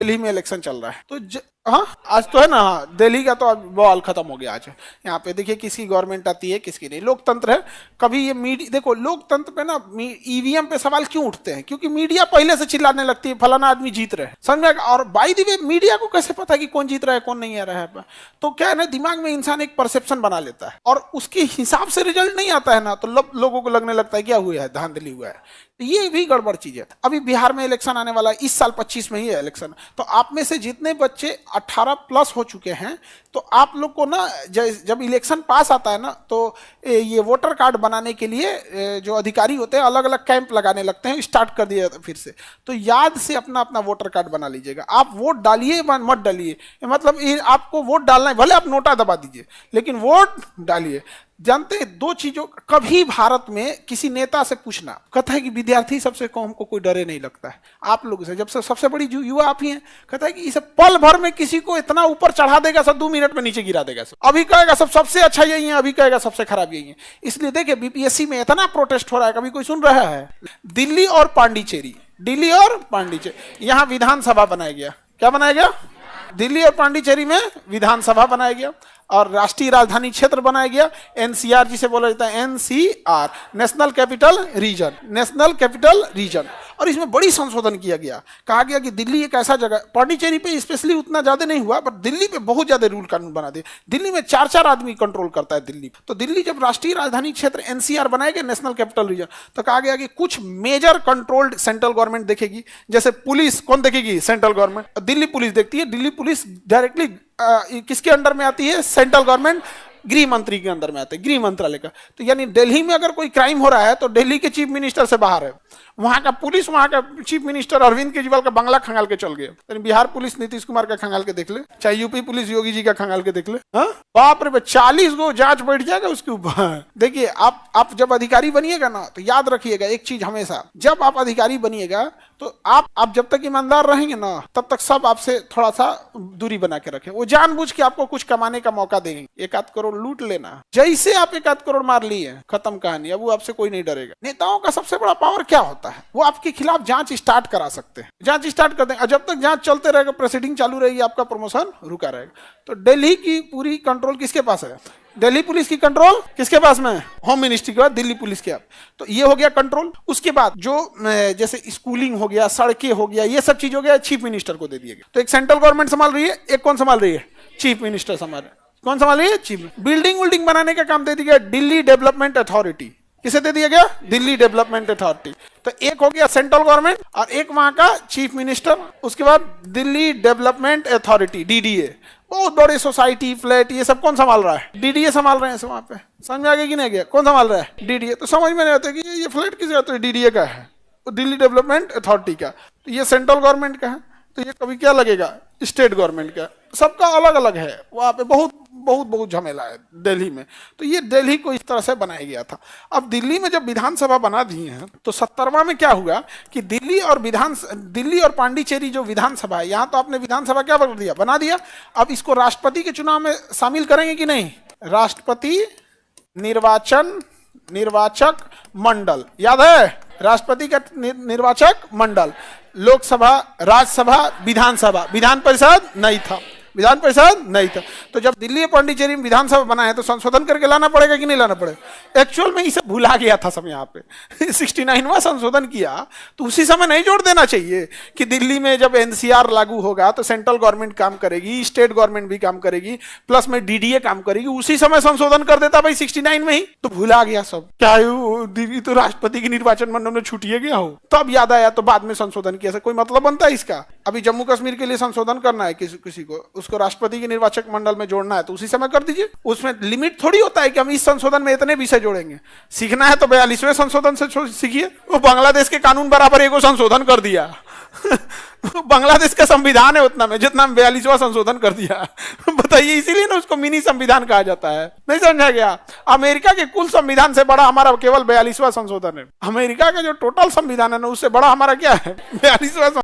दिल्ली में इलेक्शन चल रहा है तो हाँ आज तो है ना। हाँ दिल्ली का तो अब बवाल खत्म हो गया। आज यहाँ पे देखिए किसकी गवर्नमेंट आती है किसकी नहीं। लोकतंत्र है। कभी ये मीडिया देखो लोकतंत्र पे ना ईवीएम पे सवाल क्यों उठते हैं, क्योंकि मीडिया पहले से चिल्लाने लगती है फलाना आदमी जीत रहे हैं, समझ में। और बाय द वे मीडिया को कैसे पता कि कौन जीत रहा है कौन नहीं आ रहा है। तो क्या है ना, दिमाग में इंसान एक परसेप्शन बना लेता है और उसके हिसाब से रिजल्ट नहीं आता है ना, तो लोगों को लगने लगता है क्या हुआ है, धांधली हुआ है। तो ये भी गड़बड़ चीज है। अभी बिहार में इलेक्शन आने वाला है, इस साल 25 में ही है इलेक्शन। तो आप में से जितने बच्चे 18 प्लस हो चुके हैं, तो आप लोग को ना जब इलेक्शन पास आता है ना, तो ये वोटर कार्ड बनाने के लिए जो अधिकारी होते हैं अलग अलग कैंप लगाने लगते हैं। स्टार्ट कर दिया फिर से, तो याद से अपना अपना वोटर कार्ड बना लीजिएगा। आप वोट डालिए मत डालिए, मतलब आपको वोट डालना है, भले आप नोटा दबा दीजिए लेकिन वोट डालिए। जानते हैं दो चीजों, कभी भारत में किसी नेता से पूछना, कहता है कि विद्यार्थी सबसे कम को कोई डरे नहीं लगता है आप लोगों से, जब से सबसे बड़ी युवा आप ही हैं। कहता है कि इसे पल भर में किसी को इतना ऊपर चढ़ा देगा सब, 2 मिनट में नीचे गिरा देगा सब। अभी कहेगा सब सबसे अच्छा यही है, अभी कहेगा सबसे खराब यही है। इसलिए देखिए बीपीएससी में इतना प्रोटेस्ट हो रहा है, कभी कोई सुन रहा है? दिल्ली और पांडिचेरी, दिल्ली और पांडिचेरी, यहाँ विधानसभा बनाया गया। क्या बनाया गया? दिल्ली और पांडिचेरी में विधानसभा बनाया गया और राष्ट्रीय राजधानी क्षेत्र बनाया गया। एनसीआर जिसे बोला जाता है, NCR, national capital region, national capital region. और इसमें बड़ी संशोधन किया गया। कहा गया कि दिल्ली एक ऐसा जगह, पांडिचेरी पे स्पेशली उतना ज्यादा नहीं हुआ, पर दिल्ली पे बहुत ज्यादा रूल कानून बना दिए। दिल्ली में 4 आदमी कंट्रोल करता है दिल्ली। तो दिल्ली जब राष्ट्रीय राजधानी क्षेत्र एनसीआर बनाया गया, नेशनल कैपिटल रीजन, तो कहा गया कि कुछ मेजर कंट्रोल्ड सेंट्रल गवर्नमेंट देखेगी। जैसे पुलिस कौन देखेगी? Central government. दिल्ली पुलिस देखती है। दिल्ली पुलिस डायरेक्टली किसके अंडर में आती है? सेंट्रल गवर्नमेंट, गृह मंत्री के अंदर में आते हैं, गृह मंत्रालय का। तो यानी दिल्ली में अगर कोई क्राइम हो रहा है तो दिल्ली के चीफ मिनिस्टर से बाहर है। वहां का पुलिस, वहां का चीफ मिनिस्टर अरविंद केजरीवाल का बंगला खंगाल के चल गए। तो बिहार पुलिस नीतीश कुमार का खंगाल के देख ले, चाहे यूपी पुलिस योगी जी का खंगाल के देख ले। हाँ बाप रे, 40 गो जांच बैठ जाएगा उसके ऊपर। देखिए आप जब अधिकारी बनिएगा ना, तो याद रखिएगा एक चीज हमेशा, जब आप अधिकारी बनिएगा तो आप जब तक ईमानदार रहेंगे ना, तब तक सब आपसे थोड़ा सा दूरी बना के रखें। वो जानबूझ के आपको कुछ कमाने का मौका देंगे। 1-8 करोड़ लूट लेना, जैसे आप 1-8 करोड़ मार लिए, खत्म कहानी। अब वो आपसे कोई नहीं डरेगा। नेताओं का सबसे बड़ा पावर क्या होता है? वो आपके खिलाफ जांच स्टार्ट करा सकते हैं, जांच स्टार्ट कर देंगे। जब तक जांच चलते रहेगा, प्रोसीडिंग चालू रहेगी, आपका प्रमोशन रुका रहेगा। तो दिल्ली की पूरी कंट्रोल किसके पास है? दिल्ली पुलिस की कंट्रोल किसके पास में? होम मिनिस्ट्री के बाद दिल्ली पुलिस के। तो ये हो गया कंट्रोल। उसके बाद जो जैसे स्कूलिंग हो गया, सड़कें हो गया, ये सब चीज हो गया, चीफ मिनिस्टर को दे दिया गया। तो एक सेंट्रल गवर्नमेंट संभाल रही है, एक कौन संभाल रही है? चीफ मिनिस्टर संभाल रहे। कौन संभाल रही है? चीफ। बिल्डिंग बनाने का काम दे दिया गया दिल्ली डेवलपमेंट अथॉरिटी। किसे दे दिया गया? Delhi development authority. तो एक हो गया सेंट्रल गवर्नमेंट और एक वहां का चीफ मिनिस्टर। उसके बाद दिल्ली डेवलपमेंट अथॉरिटी, डीडीए। बहुत बड़े सोसाइटी, फ्लैट, ये सब कौन संभाल रहा है? डीडीए संभाल रहे हैं वहां पे। समझ में आ गया कि नहीं गया? कौन संभाल रहा है? डीडीए। तो समझ में नहीं आता कि ये फ्लैट किस तो डीडीए का है, दिल्ली डेवलपमेंट अथॉरिटी का। तो ये सेंट्रल गवर्नमेंट का है, तो ये कभी क्या लगेगा? स्टेट गवर्नमेंट का। सबका अलग अलग है वहां पे। बहुत झमेला है दिल्ली में। तो ये दिल्ली को इस तरह से बनाया गया था। अब दिल्ली में जब विधानसभा बना दी है, तो 70वां में क्या हुआ कि दिल्ली और पांडिचेरी जो विधानसभा है, यहाँ तो आपने विधानसभा क्या कर दिया? बना दिया। अब इसको राष्ट्रपति के चुनाव में शामिल करेंगे कि नहीं? राष्ट्रपति निर्वाचक मंडल, याद है? राष्ट्रपति का निर्वाचक मंडल, लोकसभा, राज्यसभा, विधानसभा, विधान परिषद नहीं था। विधान परिषद नहीं था। तो जब दिल्ली और पांडिचेरी में विधानसभा बना है, तो संशोधन करके लाना पड़ेगा कि नहीं लाना पड़ेगा? एक्चुअल में इसे भुला गया था सब यहाँ पे। 69वां संशोधन किया, तो उसी समय नहीं जोड़ देना चाहिए कि दिल्ली में जब एनसीआर लागू होगा तो सेंट्रल गवर्नमेंट काम करेगी, स्टेट गवर्नमेंट भी काम करेगी, प्लस में डीडीए काम करेगी। उसी समय संशोधन कर देता भाई 69 में ही। तो भुला गया सब। क्या दिल्ली तो राष्ट्रपति की निर्वाचन मंडल में छूटिए गया हो, तब याद आया, तो बाद में संशोधन किया। कोई मतलब बनता है इसका? अभी जम्मू कश्मीर के लिए संशोधन करना है किसी को, उसको राष्ट्रपति के निर्वाचक मंडल में जोड़ना है, तो उसी समय कर दीजिए। उसमें लिमिट थोड़ी होता है कि हम इस संशोधन में इतने विषय जोड़ेंगे। सीखना है तो 42वें संशोधन से सीखिए। वो बांग्लादेश के कानून बराबर एगो संशोधन कर दिया। बांग्लादेश का संविधान है उतना में, जितना 42वां संशोधन कर दिया। बताइए, इसीलिए ना उसको मिनी संविधान कहा जाता है। नहीं समझा गया? अमेरिका के कुल संविधान से बड़ा हमारा केवल 42वां संशोधन है। अमेरिका का जो टोटल संविधान है ना, उससे बड़ा हमारा क्या है? 42वां।